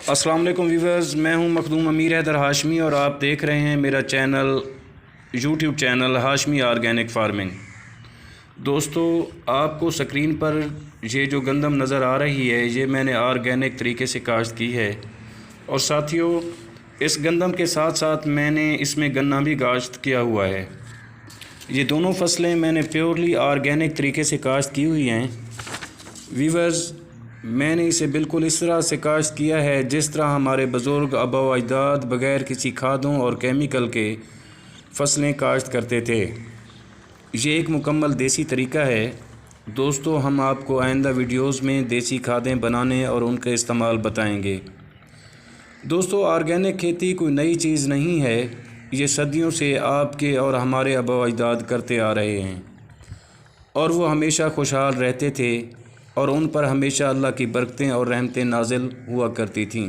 अस्सलाम वालेकुम व्यूवर्स, मैं हूं मखदूम अमीर हैदर हाशमी और आप देख रहे हैं मेरा YouTube channel Hashmi organic farming. दोस्तों, आपको स्क्रीन पर ये जो गंदम नज़र आ रही है, ये मैंने ऑर्गेनिक तरीके से काश्त की है। और साथियों, इस गंदम के साथ साथ मैंने इसमें गन्ना भी काश्त किया हुआ है। ये दोनों फसलें मैंने प्योरली ऑर्गेनिक तरीके से काश्त की हुई हैं। व्यूवर्स, मैंने इसे बिल्कुल इस तरह से काश्त किया है जिस तरह हमारे बुज़ुर्ग आबा व अजदाद बग़ैर किसी खादों और केमिकल के फसलें काश्त करते थे। ये एक मुकम्मल देसी तरीका है। दोस्तों, हम आपको आइंदा वीडियोस में देसी खादें बनाने और उनका इस्तेमाल बताएंगे। दोस्तों, ऑर्गेनिक खेती कोई नई चीज़ नहीं है। ये सदियों से आपके और हमारे आबा व अजदाद करते आ रहे हैं और वो हमेशा खुशहाल रहते थे और उन पर हमेशा अल्लाह की बरकतें और रहमतें नाजिल हुआ करती थीं।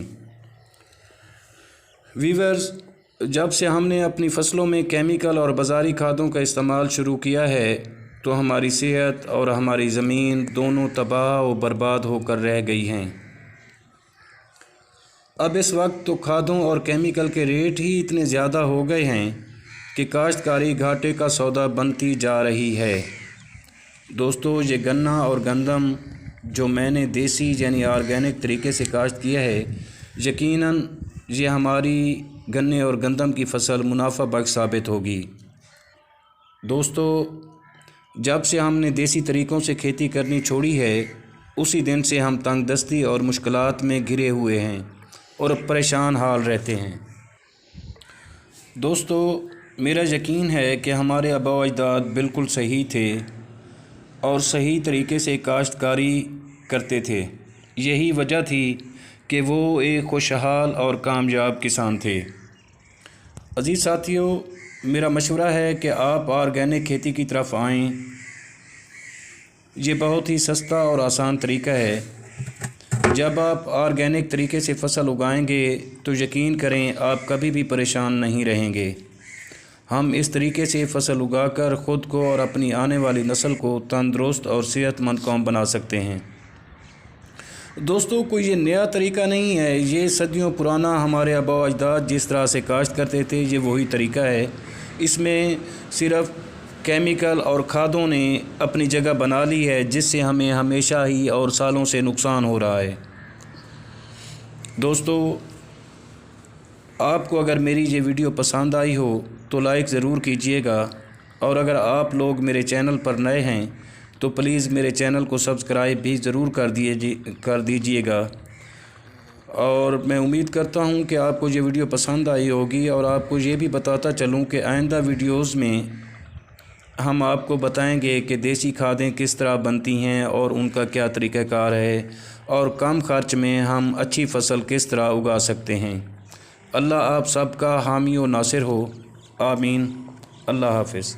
वीवर्स, जब से हमने अपनी फ़सलों में केमिकल और बाज़ारी खादों का इस्तेमाल शुरू किया है तो हमारी सेहत और हमारी ज़मीन दोनों तबाह और बर्बाद होकर रह गई हैं। अब इस वक्त तो खादों और केमिकल के रेट ही इतने ज़्यादा हो गए हैं कि काश्तकारी घाटे का सौदा बनती जा रही है। दोस्तों, ये गन्ना और गंदम जो मैंने देसी यानी ऑर्गेनिक तरीके से काश्त किया है, यकीनन ये हमारी गन्ने और गंदम की फसल मुनाफा बख्श साबित होगी। दोस्तों, जब से हमने देसी तरीक़ों से खेती करनी छोड़ी है, उसी दिन से हम तंगदस्ती और मुश्किलात में घिरे हुए हैं और परेशान हाल रहते हैं। दोस्तों, मेरा यकीन है कि हमारे आबा व अजदाद बिल्कुल सही थे और सही तरीके से काश्तकारी करते थे। यही वजह थी कि वो एक खुशहाल और कामयाब किसान थे। अजीज़ साथियों, मेरा मशवरा है कि आप ऑर्गेनिक खेती की तरफ आएं। ये बहुत ही सस्ता और आसान तरीका है। जब आप ऑर्गेनिक तरीके से फसल उगाएंगे तो यकीन करें आप कभी भी परेशान नहीं रहेंगे। हम इस तरीके से फसल उगाकर ख़ुद को और अपनी आने वाली नस्ल को तंदुरुस्त और सेहतमंद कौम बना सकते हैं। दोस्तों, कोई ये नया तरीका नहीं है। ये सदियों पुराना हमारे आबा व अजदाद जिस तरह से काश्त करते थे, ये वही तरीका है। इसमें सिर्फ़ केमिकल और खादों ने अपनी जगह बना ली है, जिससे हमें हमेशा ही और सालों से नुकसान हो रहा है। दोस्तों, आपको अगर मेरी ये वीडियो पसंद आई हो तो लाइक ज़रूर कीजिएगा और अगर आप लोग मेरे चैनल पर नए हैं तो प्लीज़ मेरे चैनल को सब्सक्राइब भी ज़रूर कर दीजिएगा। और मैं उम्मीद करता हूं कि आपको ये वीडियो पसंद आई होगी और आपको ये भी बताता चलूं कि आइंदा वीडियोस में हम आपको बताएंगे कि देसी खादें किस तरह बनती हैं और उनका क्या तरीक़ाकार है और कम खर्च में हम अच्छी फसल किस तरह उगा सकते हैं। अल्लाह आप सबका हामी व नासिर हो। आमीन। अल्लाह हाफ़िज़।